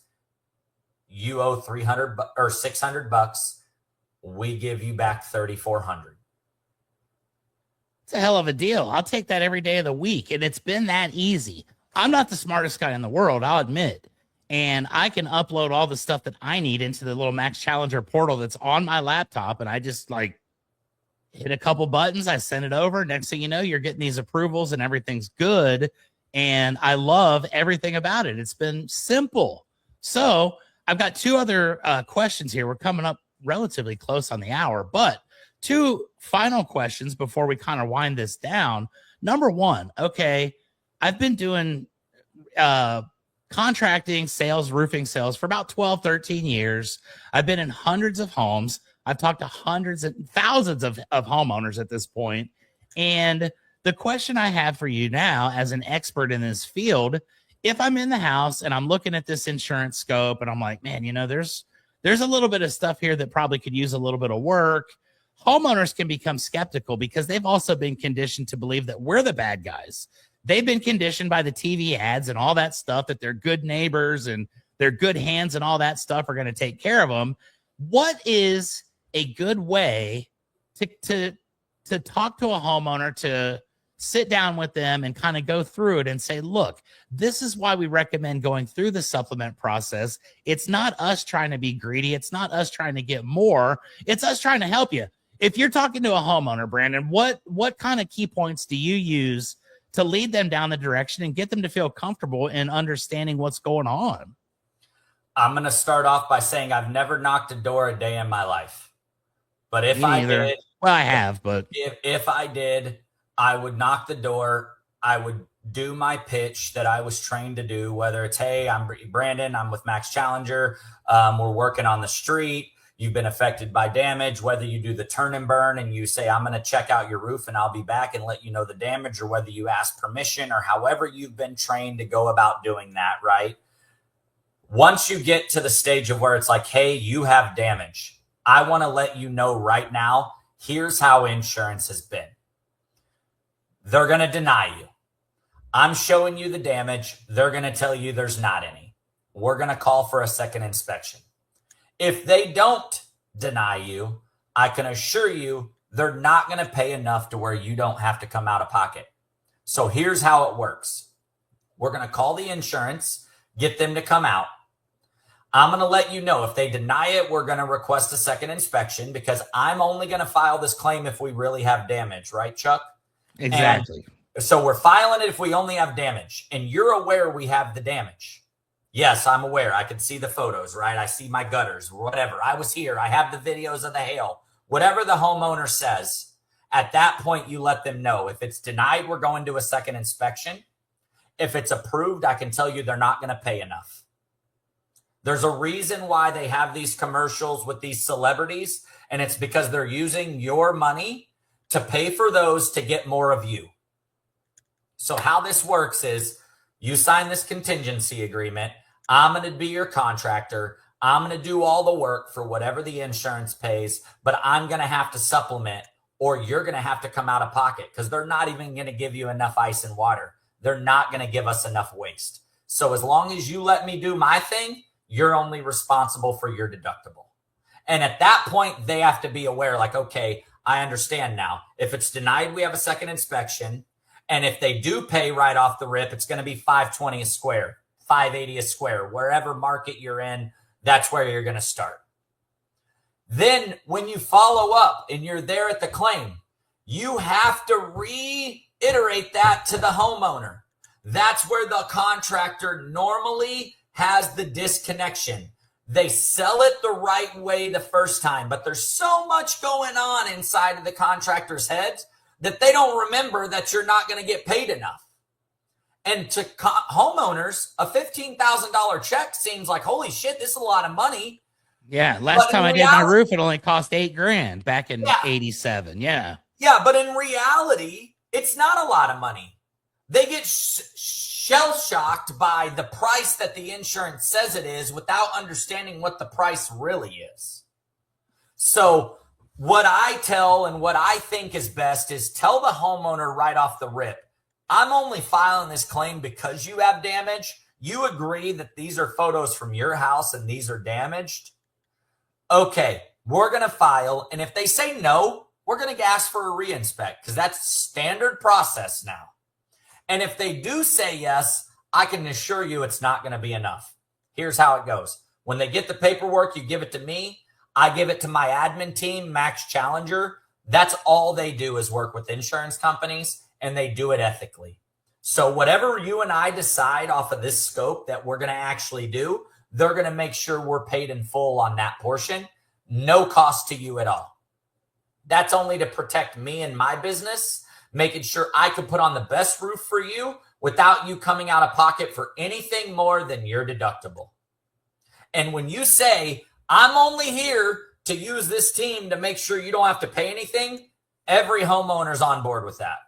You owe $300 or $600. We give you back $3,400. It's a hell of a deal. I'll take that every day of the week. And it's been that easy. I'm not the smartest guy in the world, I'll admit. And I can upload all the stuff that I need into the little Maxx Challenger portal that's on my laptop. And I just like hit a couple buttons. I send it over. Next thing you know, you're getting these approvals and everything's good. And I love everything about it. It's been simple. So I've got 2 other questions here. We're coming up relatively close on the hour, but 2 final questions before we kind of wind this down. Number 1, okay, I've been doing contracting, sales, roofing sales for about 12, 13 years. I've been in hundreds of homes. I've talked to hundreds and thousands of homeowners at this point. And the question I have for you now, as an expert in this field, if I'm in the house and I'm looking at this insurance scope and I'm like, man, you know, there's a little bit of stuff here that probably could use a little bit of work. Homeowners can become skeptical because they've also been conditioned to believe that we're the bad guys. They've been conditioned by the TV ads and all that stuff that they're good neighbors and their good hands and all that stuff are going to take care of them. What is a good way to talk to a homeowner, to sit down with them and kind of go through it and say, look, this is why we recommend going through the supplement process. It's not us trying to be greedy. It's not us trying to get more. It's us trying to help you. If you're talking to a homeowner, Brandon, what kind of key points do you use to lead them down the direction and get them to feel comfortable in understanding what's going on? I'm going to start off by saying I've never knocked a door a day in my life. But if I did, well, I have, but if I did, I would knock the door. I would do my pitch that I was trained to do, whether it's, hey, I'm Brandon, I'm with Maxx Challenger. We're working on the street. You've been affected by damage, whether you do the turn and burn and you say, I'm going to check out your roof and I'll be back and let you know the damage, or whether you ask permission, or however you've been trained to go about doing that, right? Once you get to the stage of where it's like, hey, you have damage, I want to let you know right now, here's how insurance has been. They're going to deny you. I'm showing you the damage. They're going to tell you there's not any. We're going to call for a second inspection. If they don't deny you, I can assure you they're not going to pay enough to where you don't have to come out of pocket. So here's how it works. We're going to call the insurance, get them to come out. I'm going to let you know if they deny it, we're going to request a second inspection, because I'm only going to file this claim if we really have damage, right, Chuck? Exactly. And so we're filing it if we only have damage, and you're aware we have the damage. Yes, I'm aware. I can see the photos, right? I see my gutters, whatever. I was here. I have the videos of the hail. Whatever the homeowner says, at that point, you let them know. If it's denied, we're going to a second inspection. If it's approved, I can tell you they're not going to pay enough. There's a reason why they have these commercials with these celebrities, and it's because they're using your money to pay for those to get more of you. So how this works is you sign this contingency agreement. I'm going to be your contractor. I'm going to do all the work for whatever the insurance pays, but I'm going to have to supplement, or you're going to have to come out of pocket, because they're not even going to give you enough ice and water. They're not going to give us enough waste. So as long as you let me do my thing, you're only responsible for your deductible. And at that point, they have to be aware, like, okay, I understand now. If it's denied, we have a second inspection. And if they do pay right off the rip, it's going to be $520 a square, $580 a square, wherever market you're in, that's where you're going to start. Then when you follow up and you're there at the claim, you have to reiterate that to the homeowner. That's where the contractor normally has the disconnection. They sell it the right way the first time, but there's so much going on inside of the contractor's head that they don't remember that you're not going to get paid enough. And to homeowners, a $15,000 check seems like, holy shit, this is a lot of money. Yeah, last time I did my roof, it only cost $8,000 back in 87. Yeah. Yeah, but in reality, it's not a lot of money. They get shell-shocked by the price that the insurance says it is without understanding what the price really is. So what I tell and what I think is best is tell the homeowner right off the rip, I'm only filing this claim because you have damage. You agree that these are photos from your house and these are damaged. Okay, we're going to file. And if they say no, we're going to ask for a reinspect, because that's standard process now. And if they do say yes, I can assure you it's not going to be enough. Here's how it goes. When they get the paperwork, you give it to me. I give it to my admin team, Maxx Challenger. That's all they do is work with insurance companies, and they do it ethically. So whatever you and I decide off of this scope that we're going to actually do, they're going to make sure we're paid in full on that portion. No cost to you at all. That's only to protect me and my business, making sure I can put on the best roof for you without you coming out of pocket for anything more than your deductible. And when you say, I'm only here to use this team to make sure you don't have to pay anything, every homeowner's on board with that.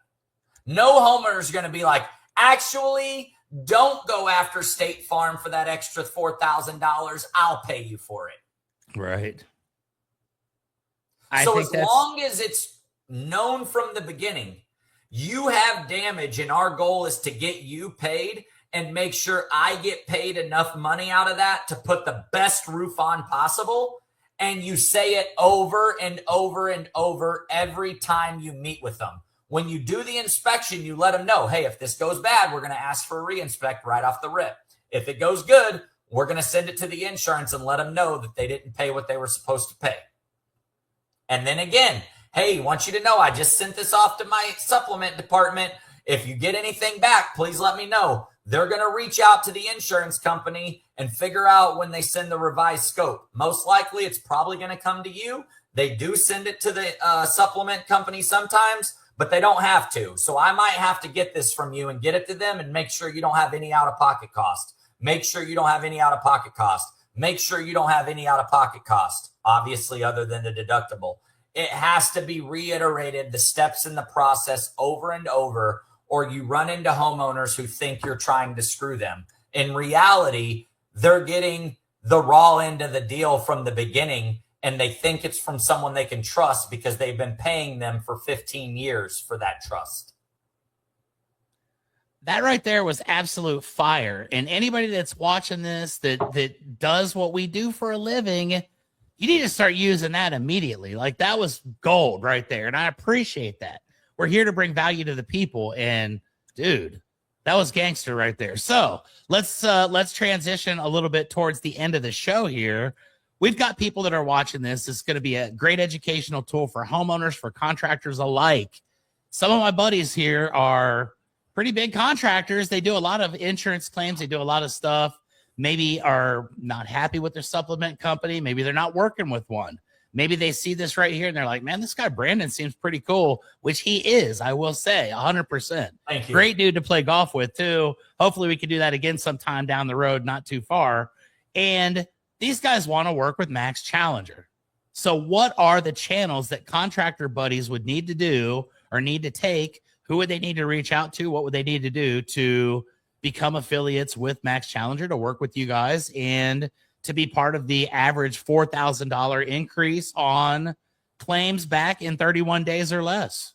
No homeowner's going to be like, actually, don't go after State Farm for that extra $4,000. I'll pay you for it. Right. So as long as it's known from the beginning, you have damage, and our goal is to get you paid and make sure I get paid enough money out of that to put the best roof on possible. And you say it over and over and over every time you meet with them. When you do the inspection, you let them know, hey, if this goes bad, we're going to ask for a reinspect right off the rip. If it goes good, we're going to send it to the insurance and let them know that they didn't pay what they were supposed to pay. And then again, hey, want you to know I just sent this off to my supplement department. If you get anything back, please let me know. They're going to reach out to the insurance company and figure out when they send the revised scope. Most likely, it's probably going to come to you. They do send it to the supplement company sometimes, but they don't have to. So I might have to get this from you and get it to them and make sure you don't have any out-of-pocket cost. Make sure you don't have any out-of-pocket cost. Make sure you don't have any out-of-pocket cost, obviously, other than the deductible. It has to be reiterated, the steps in the process over and over, or you run into homeowners who think you're trying to screw them. In reality, they're getting the raw end of the deal from the beginning, and they think it's from someone they can trust because they've been paying them for 15 years for that trust. That right there was absolute fire. And anybody that's watching this that does what we do for a living, you need to start using that immediately. Like, that was gold right there. And I appreciate that. We're here to bring value to the people. And dude, that was gangster right there. So let's transition a little bit towards the end of the show here. We've got people that are watching this. It's going to be a great educational tool for homeowners, for contractors alike. Some of my buddies here are pretty big contractors. They do a lot of insurance claims. They do a lot of stuff. Maybe are not happy with their supplement company. Maybe they're not working with one. Maybe they see this right here and they're like, man, this guy Brandon seems pretty cool, which he is, I will say, 100%. Thank you. Great dude to play golf with, too. Hopefully we can do that again sometime down the road, not too far. And these guys want to work with Maxx Challenger. So what are the channels that contractor buddies would need to do or need to take? Who would they need to reach out to? What would they need to do to become affiliates with Maxx Challenger, to work with you guys and to be part of the average $4,000 increase on claims back in 31 days or less?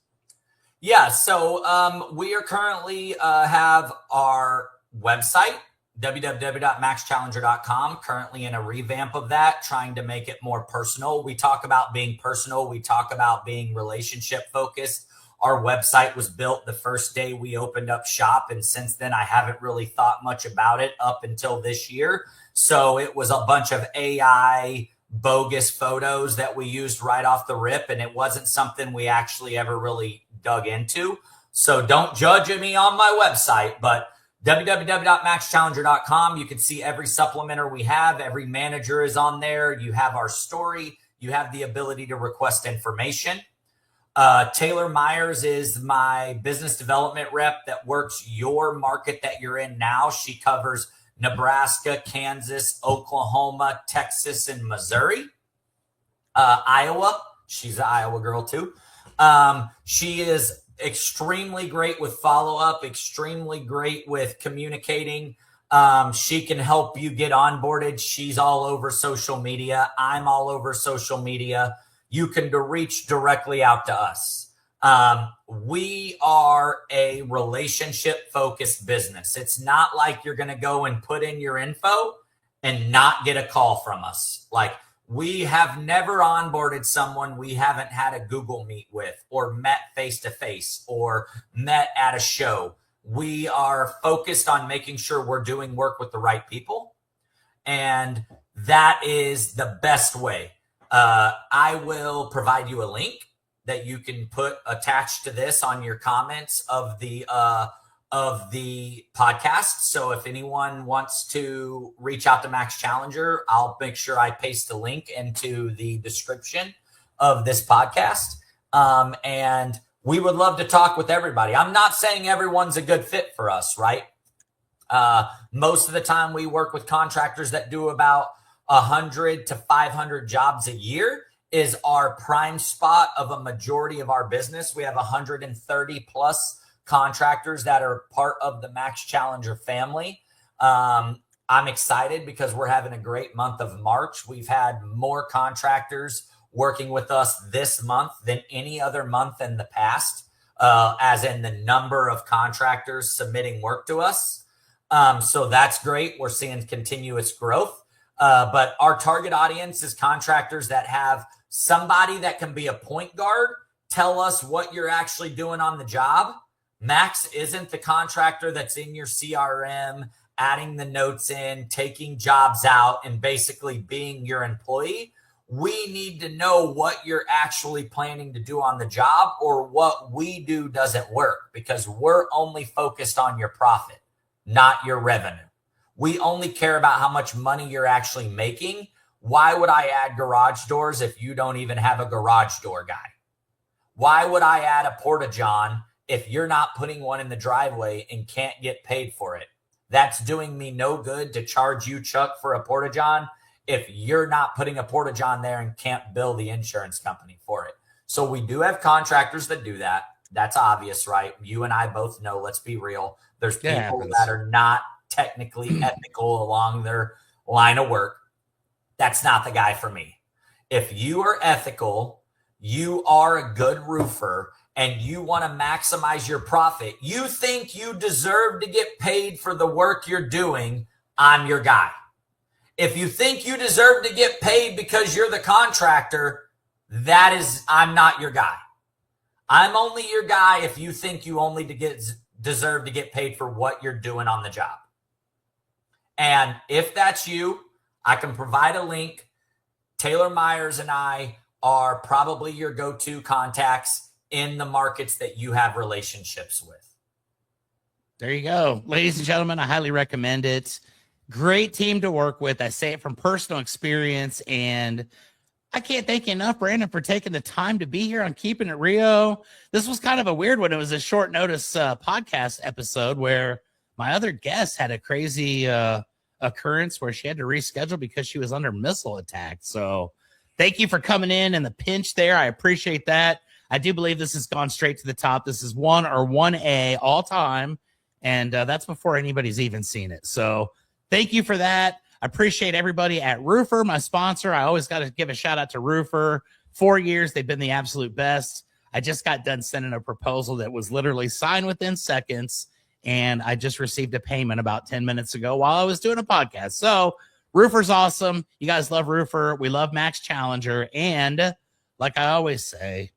Yeah, so we are currently have our website, www.maxchallenger.com, currently in a revamp of that, trying to make it more personal. We talk about being personal. We talk about being relationship focused. Our website was built the first day we opened up shop, and since then I haven't really thought much about it up until this year. So it was a bunch of AI bogus photos that we used right off the rip, and it wasn't something we actually ever really dug into. So don't judge me on my website, but www.maxchallenger.com. You can see every supplementer we have. Every manager is on there. You have our story. You have the ability to request information. Taylor Myers is my business development rep that works your market that you're in now. She covers Nebraska, Kansas, Oklahoma, Texas, and Missouri. Iowa. She's an Iowa girl too. She is extremely great with follow-up, extremely great with communicating. She can help you get onboarded. She's all over social media. I'm all over social media. You can reach directly out to us. We are a relationship-focused business. It's not like you're going to go and put in your info and not get a call from us. Like, we have never onboarded someone we haven't had a Google Meet with or met face-to-face or met at a show. We are focused on making sure we're doing work with the right people, and that is the best way. I will provide you a link that you can put attached to this on your comments of the podcast. So if anyone wants to reach out to Maxx Challenger, I'll make sure I paste a link into the description of this podcast. And we would love to talk with everybody. I'm not saying everyone's a good fit for us, right? Most of the time we work with contractors that do about 100 to 500 jobs a year is our prime spot of a majority of our business. We have 130 plus contractors that are part of the Maxx Challenger family. I'm excited because we're having a great month of March. We've had more contractors working with us this month than any other month in the past, as in the number of contractors submitting work to us. So that's great. We're seeing continuous growth. But our target audience is contractors that have somebody that can be a point guard, tell us what you're actually doing on the job. Maxx isn't the contractor that's in your CRM, adding the notes in, taking jobs out, and basically being your employee. We need to know what you're actually planning to do on the job, or what we do doesn't work, because we're only focused on your profit, not your revenue. We only care about how much money you're actually making. Why would I add garage doors if you don't even have a garage door guy? Why would I add a porta-john if you're not putting one in the driveway and can't get paid for it? That's doing me no good to charge you, Chuck, for a porta-john if you're not putting a porta-john there and can't bill the insurance company for it. So we do have contractors that do that. That's obvious, right? You and I both know, let's be real. There's people that are not technically ethical along their line of work. That's not the guy for me. If you are ethical, you are a good roofer, and you want to maximize your profit, you think you deserve to get paid for the work you're doing, I'm your guy. If you think you deserve to get paid because you're the contractor, I'm not your guy. I'm only your guy if you think you only deserve to get paid for what you're doing on the job. And if that's you, I can provide a link. Taylor Myers and I are probably your go-to contacts in the markets that you have relationships with. There you go. Ladies and gentlemen, I highly recommend it. Great team to work with. I say it from personal experience, and I can't thank you enough, Brandon, for taking the time to be here on Keeping It Rio. This was kind of a weird one. It was a short notice podcast episode where my other guest had a crazy occurrence where she had to reschedule because she was under missile attack. So thank you for coming in the pinch there. I appreciate that. I do believe this has gone straight to the top. This is 1 or 1A all time, and that's before anybody's even seen it. So thank you for that. I appreciate everybody at Roofer, my sponsor. I always got to give a shout out to Roofer. 4 years, they've been the absolute best. I just got done sending a proposal that was literally signed within seconds, and I just received a payment about 10 minutes ago while I was doing a podcast. So Roofer's awesome. You guys love Roofer. We love Maxx Challenger. And like I always say,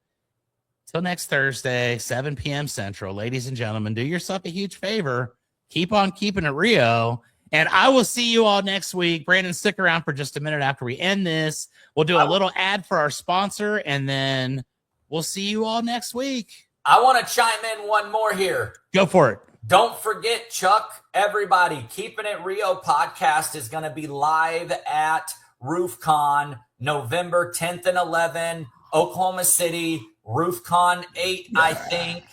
till next Thursday, 7 p.m. Central, ladies and gentlemen, do yourself a huge favor. Keep on keeping it Rio. And I will see you all next week. Brandon, stick around for just a minute after we end this. We'll do a little ad for our sponsor, and then we'll see you all next week. I want to chime in one more here. Go for it. Don't forget, Chuck, everybody, Keeping It Rio podcast is going to be live at RoofCon November 10th and 11th, Oklahoma City, RoofCon 8, I think.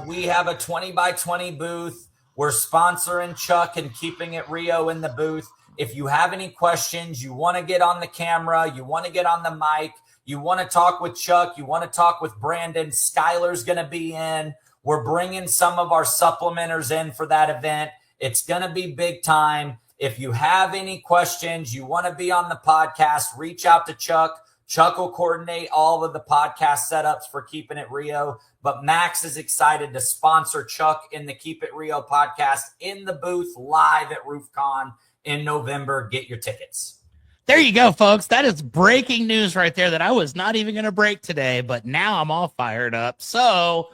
We have a 20 by 20 booth. We're sponsoring Chuck and Keeping It Rio in the booth. If you have any questions, you want to get on the camera, you want to get on the mic, you want to talk with Chuck, you want to talk with Brandon, Skylar's going to be in. We're bringing some of our supplementers in for that event. It's going to be big time. If you have any questions, you want to be on the podcast, reach out to Chuck. Chuck will coordinate all of the podcast setups for Keeping It Rio. But Max is excited to sponsor Chuck in the Keep It Rio podcast in the booth live at RoofCon in November. Get your tickets. There you go, folks. That is breaking news right there that I was not even going to break today, but now I'm all fired up. So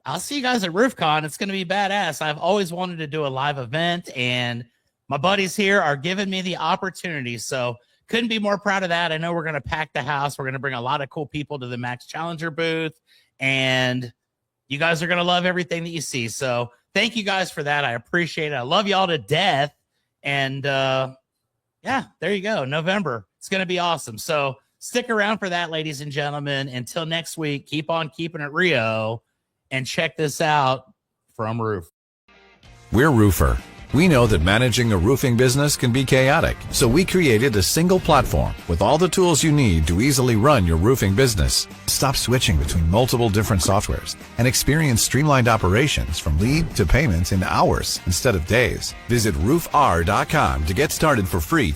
I'll see you guys at RoofCon. It's going to be badass. I've always wanted to do a live event, and my buddies here are giving me the opportunity. So couldn't be more proud of that. I know we're going to pack the house. We're going to bring a lot of cool people to the Maxx Challenger booth, and you guys are going to love everything that you see. So thank you guys for that. I appreciate it. I love y'all to death. And yeah, there you go. November. It's going to be awesome. So stick around for that, ladies and gentlemen. Until next week, keep on keeping it Rio, and check this out from Roof. We're Roofer. We know that managing a roofing business can be chaotic, so we created a single platform with all the tools you need to easily run your roofing business. Stop switching between multiple different softwares and experience streamlined operations from lead to payments in hours instead of days. Visit roofr.com to get started for free.